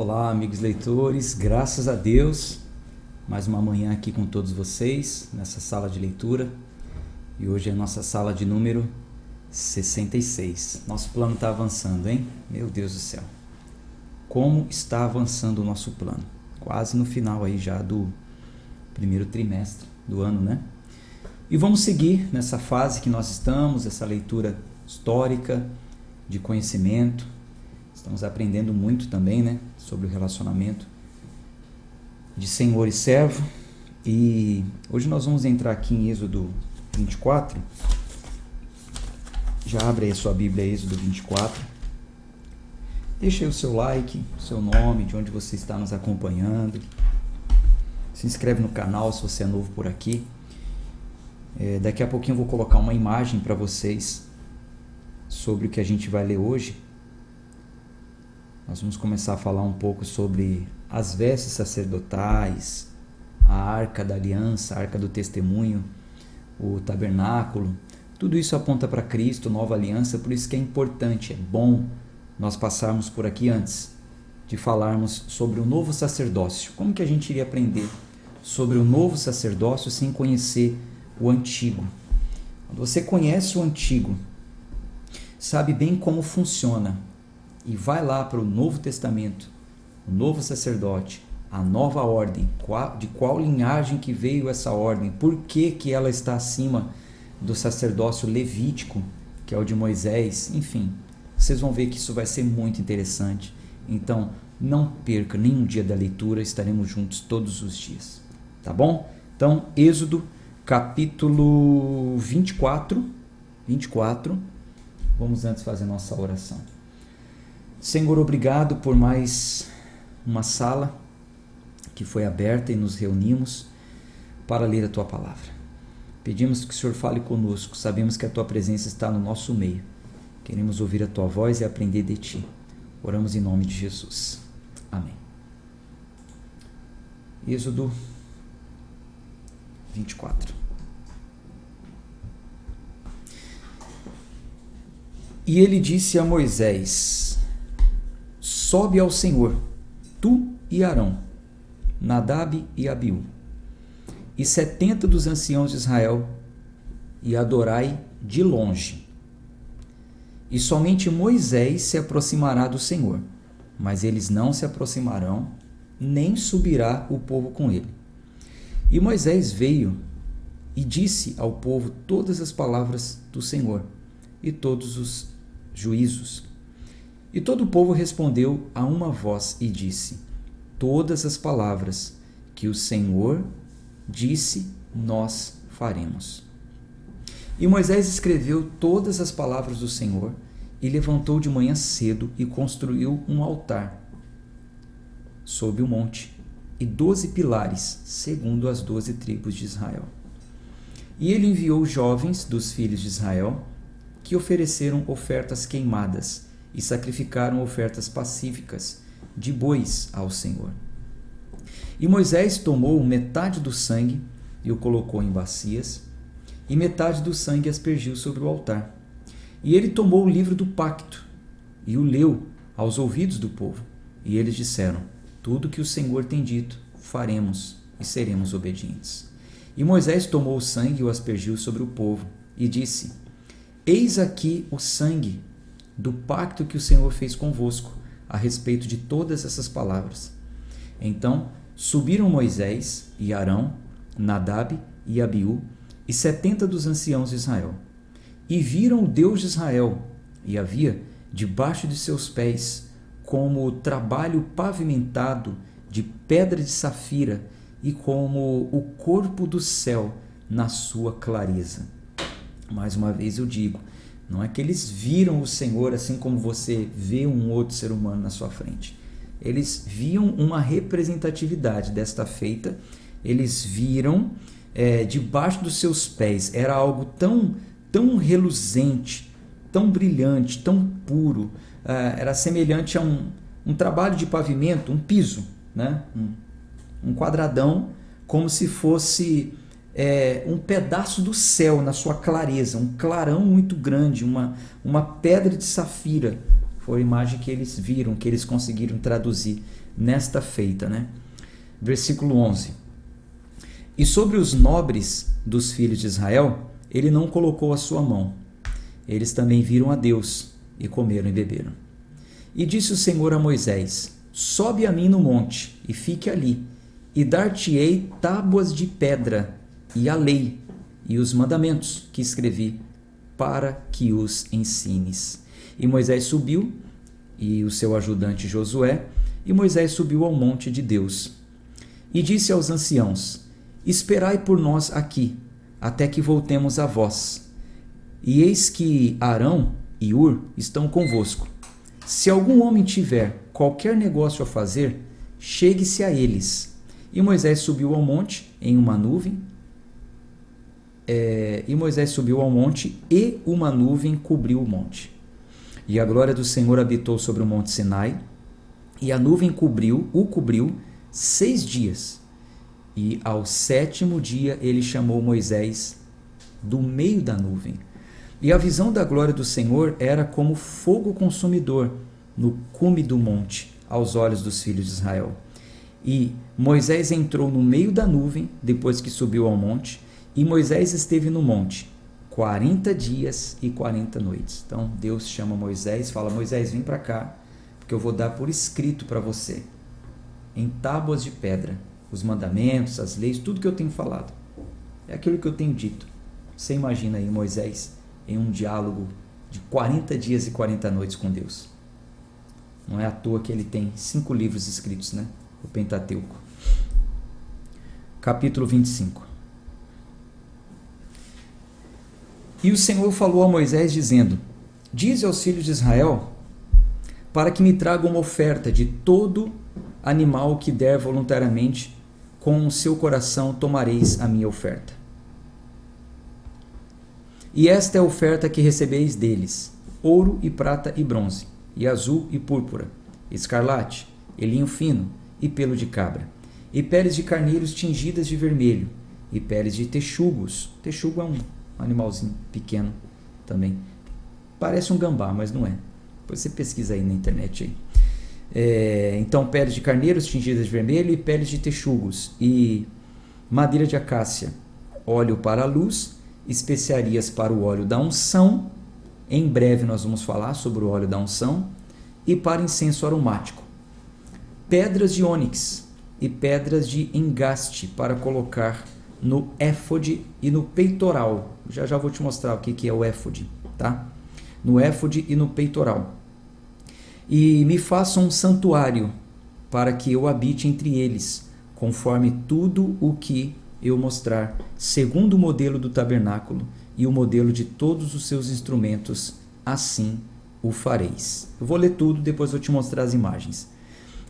Olá, amigos leitores, graças a Deus, mais uma manhã aqui com todos vocês, nessa sala de leitura, e hoje é a nossa sala de número 66. Nosso plano está avançando, hein? Meu Deus do céu! Como está avançando o nosso plano? Quase no final aí já do primeiro trimestre do ano, né? E vamos seguir nessa fase que nós estamos, essa leitura histórica, de conhecimento. Estamos aprendendo muito também, né, sobre o relacionamento de senhor e servo. E hoje nós vamos entrar aqui em Êxodo 24. Já abre aí a sua Bíblia, Êxodo 24. Deixa aí o seu like, o seu nome, de onde você está nos acompanhando. Se inscreve no canal se você é novo por aqui. Daqui a pouquinho eu vou colocar uma imagem para vocês sobre o que a gente vai ler hoje. Nós vamos começar a falar um pouco sobre as vestes sacerdotais, a arca da aliança, a arca do testemunho, o tabernáculo. Tudo isso aponta para Cristo, nova aliança, por isso que é importante, é bom nós passarmos por aqui antes de falarmos sobre o novo sacerdócio. Como que a gente iria aprender sobre o novo sacerdócio sem conhecer o antigo? Quando você conhece o antigo, sabe bem como funciona, e vai lá para o Novo Testamento, o novo sacerdote, a nova ordem, de qual linhagem que veio essa ordem, por que que ela está acima do sacerdócio levítico, que é o de Moisés, enfim, vocês vão ver que isso vai ser muito interessante. Então, não perca nenhum dia da leitura, estaremos juntos todos os dias, tá bom? Então, Êxodo, capítulo 24, vamos antes fazer nossa oração. Senhor, obrigado por mais uma sala que foi aberta e nos reunimos para ler a Tua Palavra. Pedimos que o Senhor fale conosco, sabemos que a Tua presença está no nosso meio. Queremos ouvir a Tua voz e aprender de Ti. Oramos em nome de Jesus. Amém. Êxodo 24. E ele disse a Moisés: sobe ao Senhor, tu e Arão, Nadab e Abiú, e 70 dos anciãos de Israel, e adorai de longe. E somente Moisés se aproximará do Senhor, mas eles não se aproximarão, nem subirá o povo com ele. E Moisés veio e disse ao povo todas as palavras do Senhor e todos os juízos. E todo o povo respondeu a uma voz e disse: todas as palavras que o Senhor disse, nós faremos. E Moisés escreveu todas as palavras do Senhor e levantou de manhã cedo e construiu um altar sob o monte e 12 pilares, segundo as 12 tribos de Israel. E ele enviou jovens dos filhos de Israel que ofereceram ofertas queimadas e sacrificaram ofertas pacíficas de bois ao Senhor. E Moisés tomou metade do sangue e o colocou em bacias, e metade do sangue aspergiu sobre o altar. E ele tomou o livro do pacto e o leu aos ouvidos do povo. E eles disseram: tudo que o Senhor tem dito, faremos e seremos obedientes. E Moisés tomou o sangue e o aspergiu sobre o povo e disse: eis aqui o sangue do pacto que o Senhor fez convosco a respeito de todas essas palavras. Então subiram Moisés e Arão, Nadab e Abiú, e 70 dos anciãos de Israel, e viram o Deus de Israel, e havia debaixo de seus pés como trabalho pavimentado de pedra de safira e como o corpo do céu na sua clareza. Mais uma vez eu digo, não é que eles viram o Senhor assim como você vê um outro ser humano na sua frente. Eles viam uma representatividade desta feita, eles viram debaixo dos seus pés, era algo tão reluzente, tão brilhante, tão puro, era semelhante a um trabalho de pavimento, um piso, né? Um quadradão, como se fosse um pedaço do céu na sua clareza, um clarão muito grande, uma pedra de safira. Foi a imagem que eles viram, que eles conseguiram traduzir nesta feita, né? Versículo 11. E sobre os nobres dos filhos de Israel, ele não colocou a sua mão. Eles também viram a Deus e comeram e beberam. E disse o Senhor a Moisés: sobe a mim no monte e fique ali, e dar-te-ei tábuas de pedra e a lei e os mandamentos que escrevi, para que os ensines. E Moisés subiu, e o seu ajudante Josué, e Moisés subiu ao monte de Deus. E disse aos anciãos: esperai por nós aqui, até que voltemos a vós. E eis que Arão e Ur estão convosco. Se algum homem tiver qualquer negócio a fazer, chegue-se a eles. E Moisés subiu ao monte em uma nuvem, e uma nuvem cobriu o monte. E a glória do Senhor habitou sobre o monte Sinai, e a nuvem o cobriu 6 dias. E ao 7º dia ele chamou Moisés do meio da nuvem. E a visão da glória do Senhor era como fogo consumidor no cume do monte, aos olhos dos filhos de Israel. E Moisés entrou no meio da nuvem, depois que subiu ao monte, e Moisés esteve no monte 40 dias e 40 noites. Então Deus chama Moisés, fala: Moisés, vem para cá, porque eu vou dar por escrito para você, em tábuas de pedra, os mandamentos, as leis, tudo que eu tenho falado. É aquilo que eu tenho dito. Você imagina aí Moisés em um diálogo de 40 dias e 40 noites com Deus. Não é à toa que ele tem 5 livros escritos, né? O Pentateuco. Capítulo 25. E o Senhor falou a Moisés, dizendo: dize aos filhos de Israel, para que me tragam uma oferta de todo animal que der voluntariamente, com o seu coração tomareis a minha oferta. E esta é a oferta que recebeis deles: ouro e prata e bronze, e azul e púrpura, escarlate, e linho fino, e pelo de cabra, e peles de carneiros tingidas de vermelho, e peles de texugos. Texugo é um animalzinho pequeno também. Parece um gambá, mas não é. Depois você pesquisa aí na internet. Aí. Então, peles de carneiros tingidas de vermelho e peles de texugos, e madeira de acácia, óleo para a luz, especiarias para o óleo da unção. Em breve nós vamos falar sobre o óleo da unção. E para incenso aromático, pedras de ônix e pedras de engaste para colocar no éfode e no peitoral. Já vou te mostrar o que é o éfode, tá? No éfode e no peitoral. E me façam um santuário para que eu habite entre eles, conforme tudo o que eu mostrar, segundo o modelo do tabernáculo e o modelo de todos os seus instrumentos, assim o fareis. Eu vou ler tudo, depois vou te mostrar as imagens.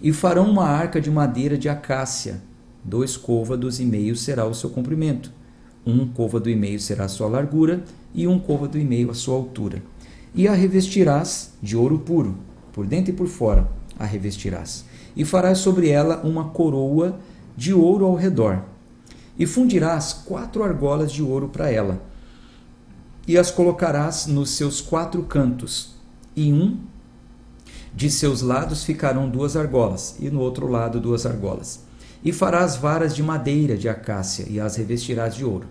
E farão uma arca de madeira de acácia, 2 côvados e meio será o seu comprimento, 1 côvado e meio será a sua largura, e 1 côvado e meio a sua altura. E a revestirás de ouro puro, por dentro e por fora a revestirás. E farás sobre ela uma coroa de ouro ao redor. E fundirás 4 argolas de ouro para ela, e as colocarás nos seus 4 cantos, e de seus lados ficarão 2 argolas, e no outro lado 2 argolas. E farás varas de madeira de acácia, e as revestirás de ouro.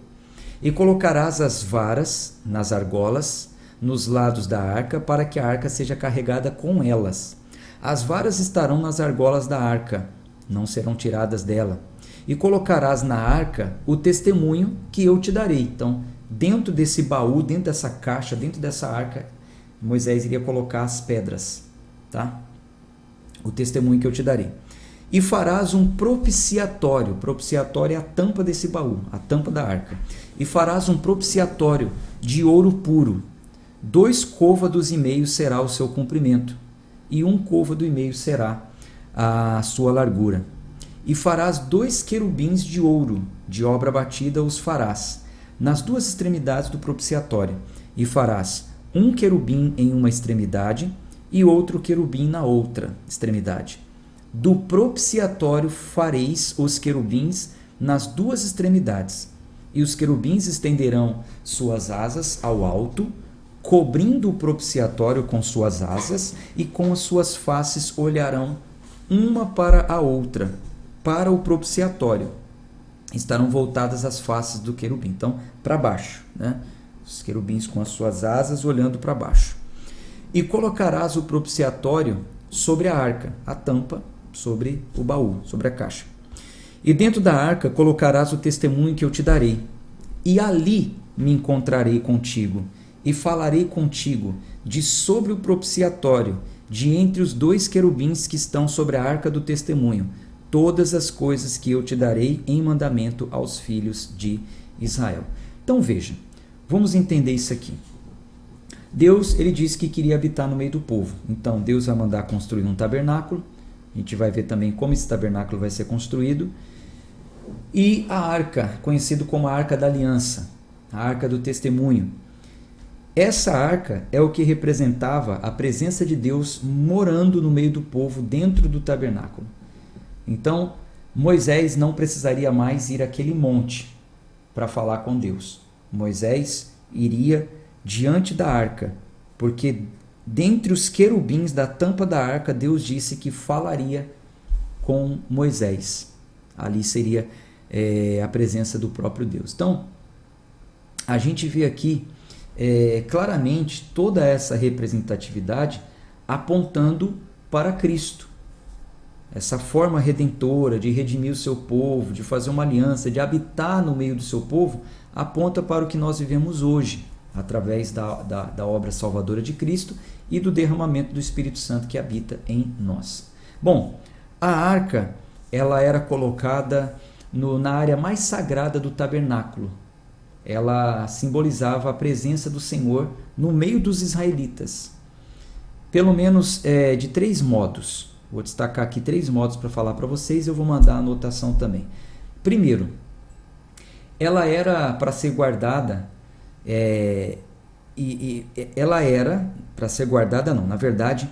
E colocarás as varas nas argolas, nos lados da arca, para que a arca seja carregada com elas. As varas estarão nas argolas da arca, não serão tiradas dela. E colocarás na arca o testemunho que eu te darei. Então, dentro desse baú, dentro dessa caixa, dentro dessa arca, Moisés iria colocar as pedras, tá? O testemunho que eu te darei. E farás um propiciatório. Propiciatório é a tampa desse baú, a tampa da arca. E farás um propiciatório de ouro puro. 2 côvados e meio será o seu comprimento, e 1 côvado e meio será a sua largura. E farás 2 querubins de ouro, de obra batida os farás, nas 2 extremidades do propiciatório. E farás 1 querubim em uma extremidade, e outro querubim na outra extremidade. Do propiciatório fareis os querubins nas 2 extremidades, e os querubins estenderão suas asas ao alto, cobrindo o propiciatório com suas asas, e com as suas faces olharão uma para a outra, para o propiciatório. Estarão voltadas as faces do querubim, então para baixo, né? Os querubins com as suas asas olhando para baixo. E colocarás o propiciatório sobre a arca, a tampa sobre o baú, sobre a caixa. E dentro da arca colocarás o testemunho que eu te darei. E ali me encontrarei contigo, e falarei contigo de sobre o propiciatório, de entre os 2 querubins que estão sobre a arca do testemunho, todas as coisas que eu te darei em mandamento aos filhos de Israel. Então veja, vamos entender isso aqui. Deus, ele disse que queria habitar no meio do povo. Então Deus vai mandar construir um tabernáculo. A gente vai ver também como esse tabernáculo vai ser construído. E a arca, conhecido como a Arca da Aliança, a Arca do Testemunho. Essa arca é o que representava a presença de Deus morando no meio do povo dentro do tabernáculo. Então, Moisés não precisaria mais ir àquele monte para falar com Deus. Moisés iria diante da arca, porque dentre os querubins da tampa da arca, Deus disse que falaria com Moisés. Ali seria a presença do próprio Deus. Então, a gente vê aqui claramente toda essa representatividade apontando para Cristo. Essa forma redentora de redimir o seu povo, de fazer uma aliança, de habitar no meio do seu povo, aponta para o que nós vivemos hoje, através da obra salvadora de Cristo e do derramamento do Espírito Santo que habita em nós. Bom, a arca ela era colocada na área mais sagrada do tabernáculo. Ela simbolizava a presença do Senhor no meio dos israelitas. Pelo menos de 3 modos. Vou destacar aqui 3 modos para falar para vocês, eu vou mandar a anotação também. Primeiro, ela era para ser guardada, ela era para ser guardada, não, na verdade,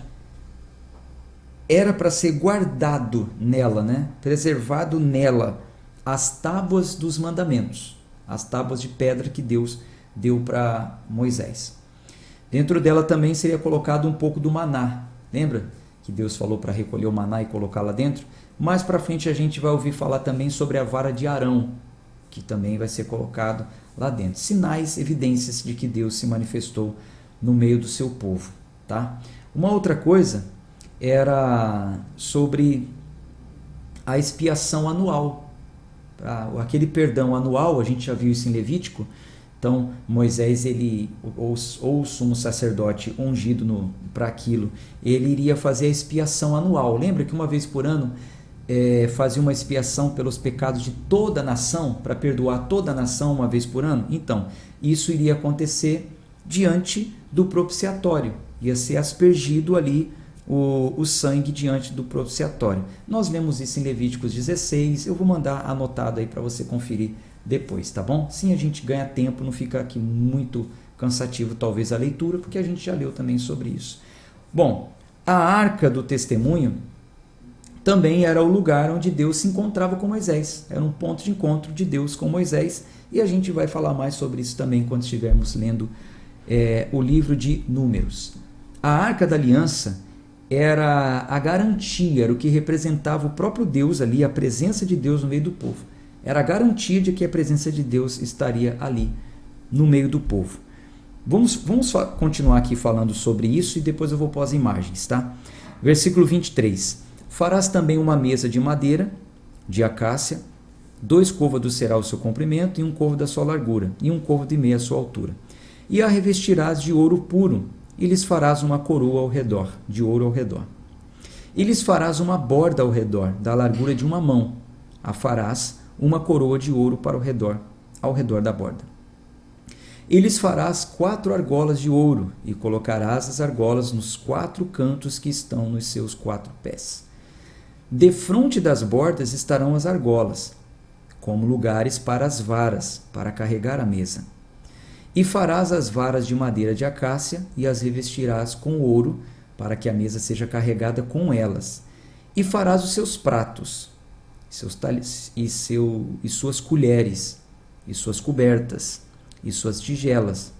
era para ser guardado nela, né? Preservado nela, as tábuas dos mandamentos, as tábuas de pedra que Deus deu para Moisés. Dentro dela também seria colocado um pouco do maná, lembra? Que Deus falou para recolher o maná e colocar lá dentro. Mais para frente a gente vai ouvir falar também sobre a vara de Arão, que também vai ser colocado lá dentro. Sinais, evidências de que Deus se manifestou no meio do seu povo. Tá? Uma outra coisa era sobre a expiação anual. Aquele perdão anual, a gente já viu isso em Levítico. Então Moisés, ou o sumo sacerdote ungido para aquilo, ele iria fazer a expiação anual. Lembra que uma vez por ano fazia uma expiação pelos pecados de toda a nação, para perdoar toda a nação uma vez por ano? Então, isso iria acontecer diante do propiciatório. Ia ser aspergido ali o sangue diante do propiciatório. Nós lemos isso em Levíticos 16, eu vou mandar anotado aí para você conferir depois, tá bom? Sim, a gente ganha tempo, não fica aqui muito cansativo talvez a leitura, porque a gente já leu também sobre isso. Bom, a Arca do Testemunho também era o lugar onde Deus se encontrava com Moisés. Era um ponto de encontro de Deus com Moisés, e a gente vai falar mais sobre isso também quando estivermos lendo o livro de Números. A Arca da Aliança era a garantia, era o que representava o próprio Deus ali, a presença de Deus no meio do povo. Era a garantia de que a presença de Deus estaria ali no meio do povo. Vamos continuar aqui falando sobre isso e depois eu vou pôr as imagens, tá? Versículo 23. Farás também uma mesa de madeira, de acácia, 2 côvados será o seu comprimento e 1 côvado a sua largura, e 1 côvado e meio a sua altura. E a revestirás de ouro puro, e lhes farás uma coroa ao redor, de ouro ao redor. E lhes farás uma borda ao redor, da largura de uma mão. A farás uma coroa de ouro para ao redor da borda. E lhes farás 4 argolas de ouro, e colocarás as argolas nos 4 cantos que estão nos seus 4 pés. Defronte das bordas estarão as argolas, como lugares para as varas, para carregar a mesa. E farás as varas de madeira de acácia, e as revestirás com ouro, para que a mesa seja carregada com elas. E farás os seus pratos, e suas colheres, e suas cobertas, e suas tigelas,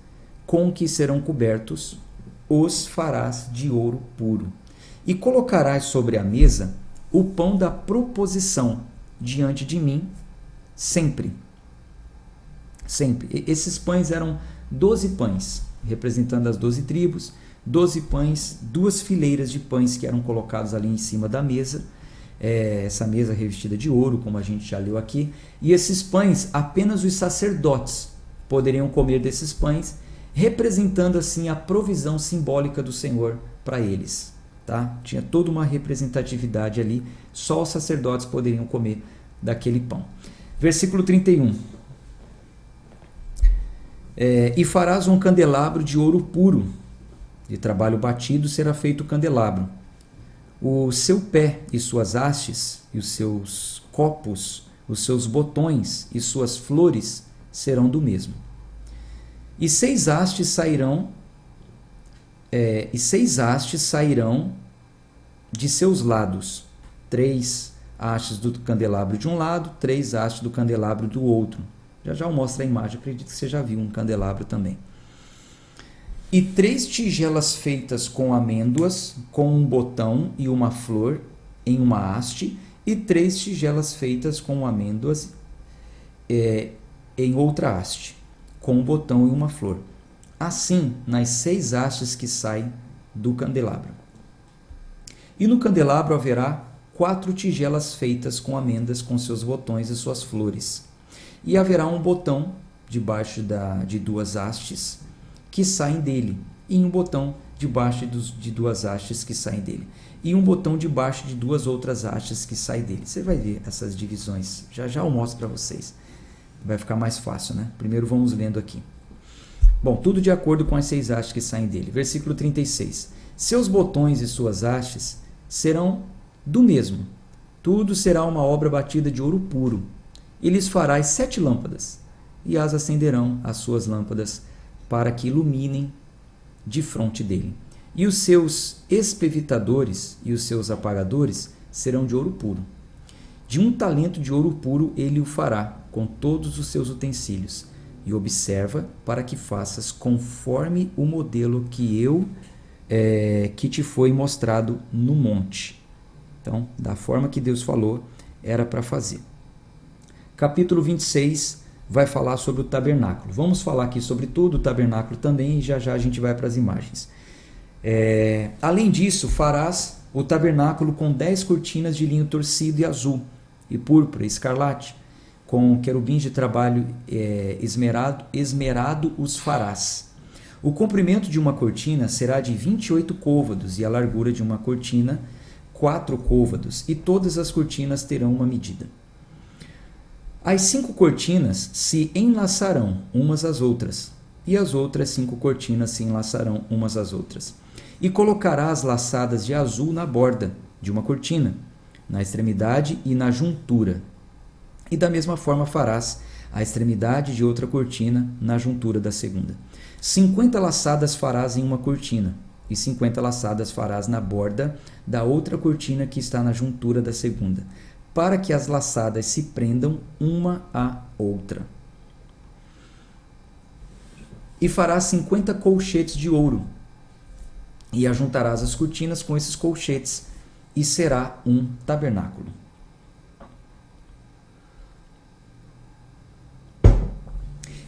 com que serão cobertos, os farás de ouro puro. E colocarás sobre a mesa o pão da proposição diante de mim sempre. Sempre. Esses pães eram 12 pães, representando as 12 tribos, 12 pães, 2 fileiras de pães que eram colocados ali em cima da mesa, essa mesa revestida de ouro, como a gente já leu aqui, e esses pães, apenas os sacerdotes poderiam comer desses pães, representando assim a provisão simbólica do Senhor para eles. Tá? Tinha toda uma representatividade ali, só os sacerdotes poderiam comer daquele pão. Versículo 31. E farás um candelabro de ouro puro, de trabalho batido será feito o candelabro. O seu pé e suas hastes, e os seus copos, os seus botões e suas flores serão do mesmo. E 6 hastes sairão de seus lados, 3 hastes do candelabro de um lado, 3 hastes do candelabro do outro. Já eu mostro a imagem, acredito que você já viu um candelabro também. E 3 tigelas feitas com amêndoas, com um botão e uma flor em uma haste, e 3 tigelas feitas com amêndoas em outra haste, com um botão e uma flor. Assim, nas 6 hastes que saem do candelabro. E no candelabro haverá 4 tigelas feitas com amêndoas, com seus botões e suas flores. E haverá um botão debaixo de 2 hastes que saem dele, e um botão debaixo de 2 hastes que saem dele, e um botão debaixo de 2 outras hastes que saem dele. Você vai ver essas divisões, já eu mostro para vocês. Vai ficar mais fácil, né? Primeiro vamos lendo aqui. Bom, tudo de acordo com as 6 hastes que saem dele. Versículo 36. Seus botões e suas hastes serão do mesmo. Tudo será uma obra batida de ouro puro. E lhes farás 7 lâmpadas, e as acenderão as suas lâmpadas, para que iluminem de fronte dele. E os seus espevitadores e os seus apagadores serão de ouro puro. De 1 talento de ouro puro ele o fará, com todos os seus utensílios. E observa para que faças conforme o modelo que te foi mostrado no monte. Então, da forma que Deus falou, era para fazer. Capítulo 26 vai falar sobre o tabernáculo. Vamos falar aqui sobre todo o tabernáculo também, e já a gente vai para as imagens. Além disso, farás o tabernáculo com 10 cortinas de linho torcido e azul, e púrpura e escarlate, com querubins de trabalho esmerado os farás. O comprimento de uma cortina será de 28 côvados, e a largura de uma cortina 4 côvados, e todas as cortinas terão uma medida. As 5 cortinas se enlaçarão umas às outras, e as outras 5 cortinas se enlaçarão umas às outras. E colocará as laçadas de azul na borda de uma cortina, na extremidade e na juntura. E da mesma forma farás a extremidade de outra cortina na juntura da segunda. 50 laçadas farás em uma cortina, e 50 laçadas farás na borda da outra cortina que está na juntura da segunda, para que as laçadas se prendam uma à outra. E farás 50 colchetes de ouro, e ajuntarás as cortinas com esses colchetes, e será um tabernáculo.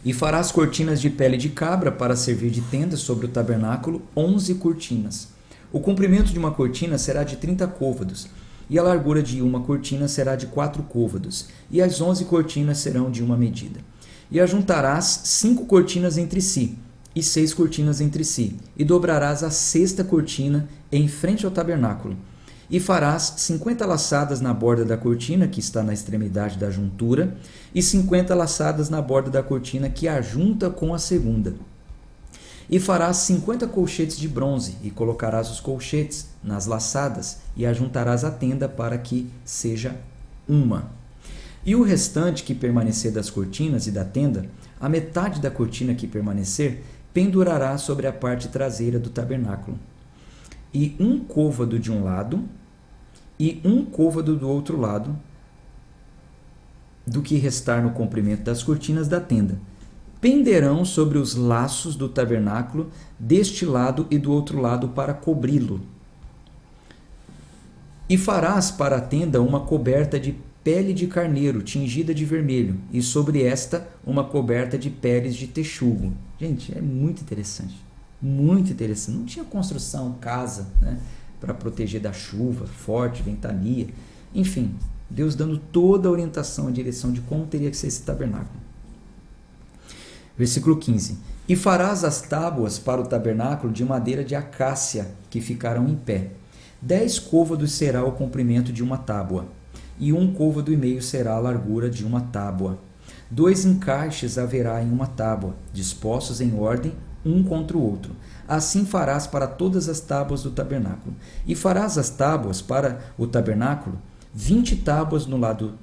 E farás cortinas de pele de cabra para servir de tenda sobre o tabernáculo, 11 cortinas. O comprimento de uma cortina será de 30 côvados, e a largura de uma cortina será de 4 côvados, e as 11 cortinas serão de uma medida. E ajuntarás 5 cortinas entre si, e 6 cortinas entre si, e dobrarás a 6ª cortina em frente ao tabernáculo. E farás 50 laçadas na borda da cortina, que está na extremidade da juntura, e 50 laçadas na borda da cortina que a junta com a segunda. E farás 50 colchetes de bronze, e colocarás os colchetes nas laçadas, e ajuntarás a tenda para que seja uma. E o restante que permanecer das cortinas e da tenda, a metade da cortina que permanecer, pendurará sobre a parte traseira do tabernáculo. E um côvado de um lado, e um côvado do outro lado, do que restar no comprimento das cortinas da tenda, penderão sobre os laços do tabernáculo, deste lado e do outro lado, para cobri-lo. E farás para a tenda uma coberta de pele de carneiro tingida de vermelho, e sobre esta uma coberta de peles de texugo. Gente, é muito interessante. Muito interessante. Não tinha construção, casa, né, para proteger da chuva forte, ventania. Enfim, Deus dando toda a orientação, a direção de como teria que ser esse tabernáculo. Versículo 15. E farás as tábuas para o tabernáculo de madeira de acácia, que ficarão em pé. 10 côvados será o comprimento de uma tábua, e 1 côvado e meio será a largura de uma tábua. 2 encaixes haverá em uma tábua, dispostos em ordem, um contra o outro. Assim farás para todas as tábuas do tabernáculo. E farás as tábuas para o tabernáculo, 20 tábuas no lado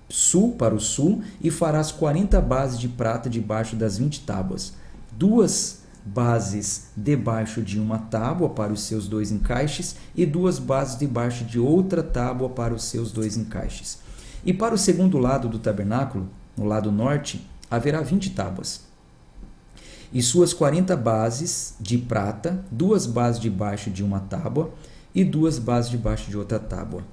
sul, para o sul, e farás 40 bases de prata debaixo das 20 tábuas. 2 bases debaixo de uma tábua para os seus 2 encaixes, e 2 bases debaixo de outra tábua para os seus 2 encaixes. E para o segundo lado do tabernáculo, no lado norte, haverá 20 tábuas, e suas 40 bases de prata, 2 bases debaixo de uma tábua, e 2 bases debaixo de outra tábua.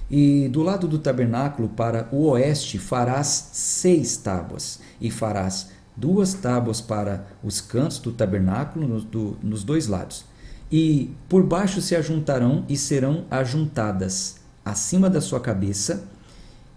E do lado do tabernáculo, para o oeste, farás 6 tábuas, e farás 2 tábuas para os cantos do tabernáculo nos 2 lados. E por baixo se ajuntarão e serão ajuntadas acima da sua cabeça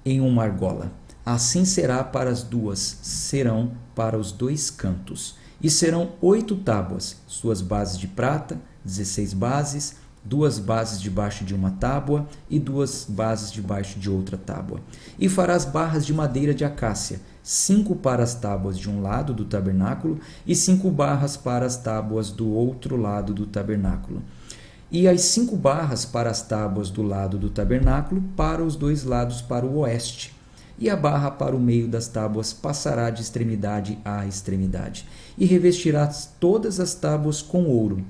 em uma argola. Assim será para as 2, serão para os 2 cantos. E serão 8 tábuas, suas bases de prata, 16 bases, 2 bases debaixo de uma tábua e 2 bases debaixo de outra tábua. E farás barras de madeira de acácia, 5 para as tábuas de um lado do tabernáculo e 5 barras para as tábuas do outro lado do tabernáculo. E as 5 barras para as tábuas do lado do tabernáculo para os 2 lados para o oeste. E a barra para o meio das tábuas passará de extremidade a extremidade. E revestirás todas as tábuas com ouro.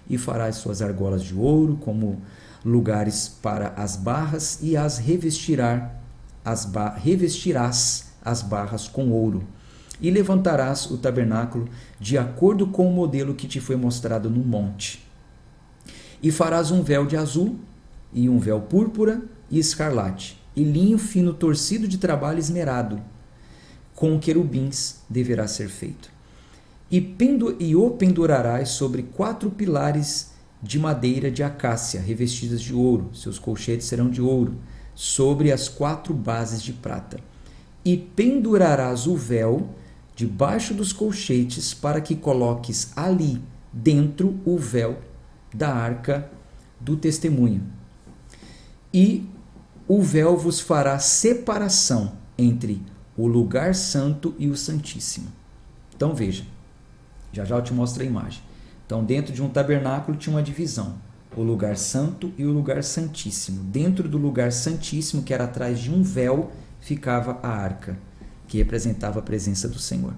E farás suas argolas de ouro como lugares para as barras, e revestirás as barras com ouro. E levantarás o tabernáculo de acordo com o modelo que te foi mostrado no monte. E farás um véu de azul, e um véu púrpura e escarlate, e linho fino torcido de trabalho esmerado, com querubins deverá ser feito. E o pendurarás sobre 4 pilares de madeira de acácia, revestidas de ouro, seus colchetes serão de ouro, sobre as 4 bases de prata. E pendurarás o véu debaixo dos colchetes, para que coloques ali dentro o véu da arca do testemunho. E o véu vos fará separação entre o lugar santo e o santíssimo. Então veja, já eu te mostro a imagem. Então, dentro de um tabernáculo tinha uma divisão, o lugar santo e o lugar santíssimo. Dentro do lugar santíssimo, que era atrás de um véu, ficava a arca, que representava a presença do Senhor.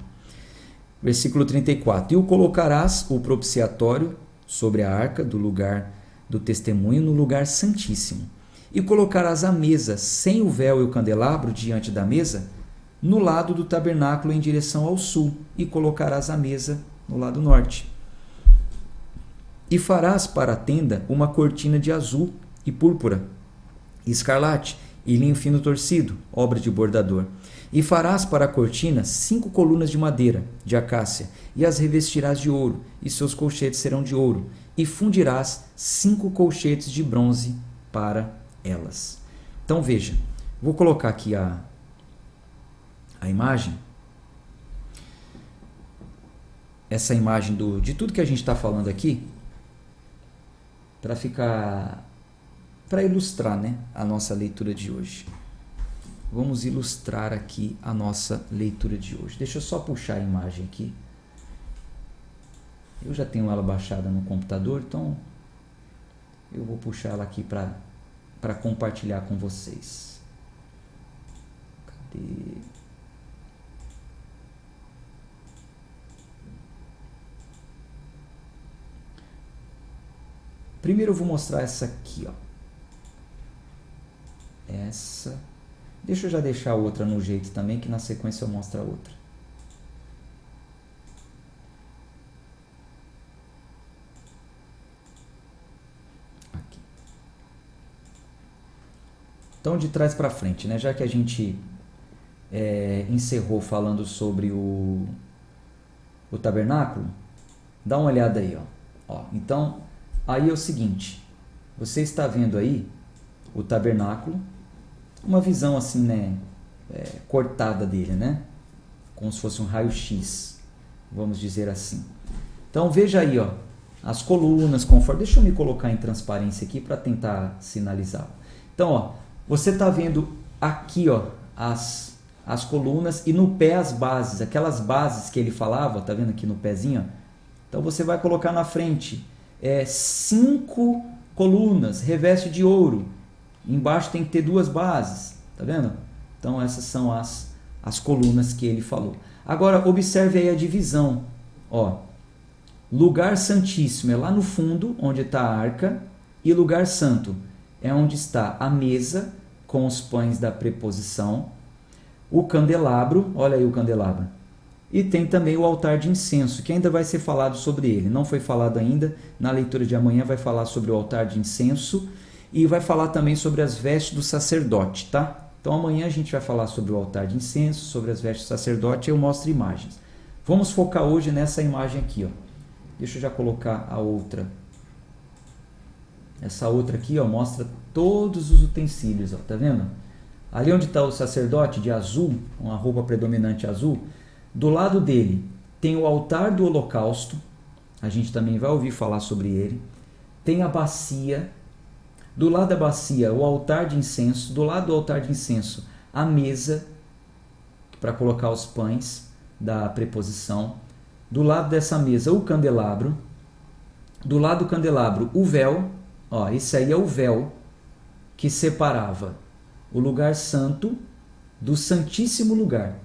Versículo 34. E o colocarás, o propiciatório, sobre a arca do lugar do testemunho, no lugar santíssimo. E colocarás a mesa sem o véu e o candelabro diante da mesa, no lado do tabernáculo em direção ao sul, e colocarás a mesa no lado norte. E farás para a tenda uma cortina de azul e púrpura, escarlate e linho fino torcido, obra de bordador. E farás para a cortina 5 colunas de madeira, de acácia, e as revestirás de ouro, e seus colchetes serão de ouro, e fundirás 5 colchetes de bronze para elas. Então veja, vou colocar aqui a imagem, essa imagem de tudo que a gente está falando aqui, para ilustrar, né, a nossa leitura de hoje. Vamos ilustrar aqui a nossa leitura de hoje. Deixa eu só puxar a imagem aqui. Eu já tenho ela baixada no computador, então eu vou puxar ela aqui para compartilhar com vocês. Cadê? Primeiro eu vou mostrar essa aqui, ó. Essa. Deixa eu já deixar a outra no jeito também, que na sequência eu mostro a outra. Aqui. Então, de trás para frente, né? Já que a gente encerrou falando sobre o tabernáculo, dá uma olhada aí, ó. Então, aí é o seguinte, você está vendo aí o tabernáculo, uma visão assim, né, cortada dele, né? Como se fosse um raio-x, vamos dizer assim. Então, veja aí, ó, as colunas, conforme... Deixa eu me colocar em transparência aqui para tentar sinalizar. Então, ó, você está vendo aqui, ó, as colunas e no pé as bases, aquelas bases que ele falava, tá vendo aqui no pezinho? Então você vai colocar na frente 5 colunas, reveste de ouro, embaixo tem que ter 2 bases, tá vendo? Então essas são as colunas que ele falou. Agora observe aí a divisão, ó, lugar santíssimo é lá no fundo, onde está a arca, e lugar santo é onde está a mesa com os pães da preposição, o candelabro, olha aí o candelabro, e tem também o altar de incenso, que ainda vai ser falado sobre ele. Não foi falado ainda, na leitura de amanhã vai falar sobre o altar de incenso e vai falar também sobre as vestes do sacerdote, tá? Então amanhã a gente vai falar sobre o altar de incenso, sobre as vestes do sacerdote, eu mostro imagens. Vamos focar hoje nessa imagem aqui, ó. Deixa eu já colocar a outra. Essa outra aqui, ó, mostra todos os utensílios, ó, tá vendo? Ali onde está o sacerdote de azul, uma roupa predominante azul, do lado dele tem o altar do holocausto, a gente também vai ouvir falar sobre ele. Tem a bacia, do lado da bacia o altar de incenso, do lado do altar de incenso a mesa para colocar os pães da preposição, do lado dessa mesa o candelabro, do lado do candelabro o véu, ó, esse aí é o véu que separava o lugar santo do santíssimo lugar.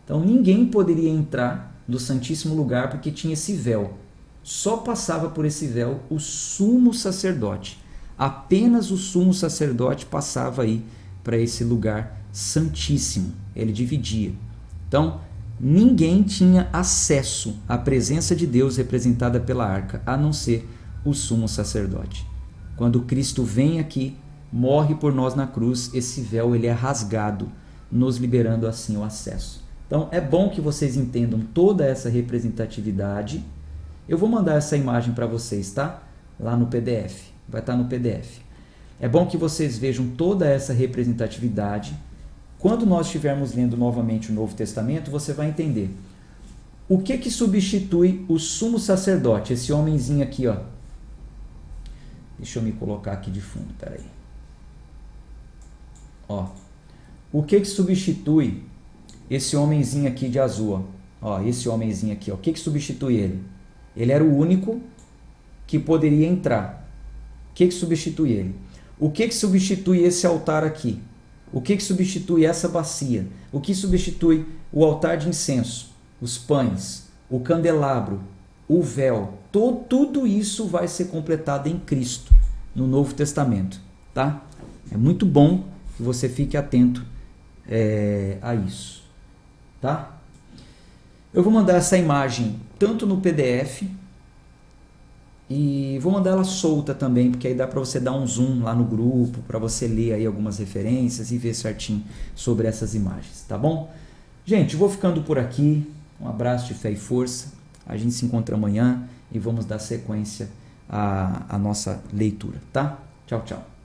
Então ninguém poderia entrar no santíssimo lugar porque tinha esse véu. Só passava por esse véu o sumo sacerdote. Apenas o sumo sacerdote passava aí para esse lugar santíssimo. Ele dividia. Então ninguém tinha acesso à presença de Deus representada pela arca, a não ser o sumo sacerdote. Quando Cristo vem aqui, morre por nós na cruz, esse véu ele é rasgado, nos liberando assim o acesso. Então é bom que vocês entendam toda essa representatividade. Eu vou mandar essa imagem para vocês, tá? Lá no PDF, vai estar no PDF. É bom que vocês vejam toda essa representatividade. Quando nós estivermos lendo novamente o Novo Testamento, você vai entender. O que substitui o sumo sacerdote, esse homenzinho aqui, ó. Deixa eu me colocar aqui de fundo, peraí. Ó, o que substitui esse homenzinho aqui de azul, ó, esse homenzinho aqui, ó, o que substitui ele? Ele era o único que poderia entrar. O que substitui ele? O que substitui esse altar aqui? O que substitui essa bacia? O que substitui o altar de incenso? Os pães, o candelabro, o véu, tudo isso vai ser completado em Cristo, no Novo Testamento, tá? É muito bom que você fique atento a isso, tá? Eu vou mandar essa imagem tanto no PDF e vou mandar ela solta também, porque aí dá para você dar um zoom lá no grupo, para você ler aí algumas referências e ver certinho sobre essas imagens, tá bom? Gente, vou ficando por aqui. Um abraço de fé e força. A gente se encontra amanhã e vamos dar sequência à nossa leitura, tá? Tchau, tchau.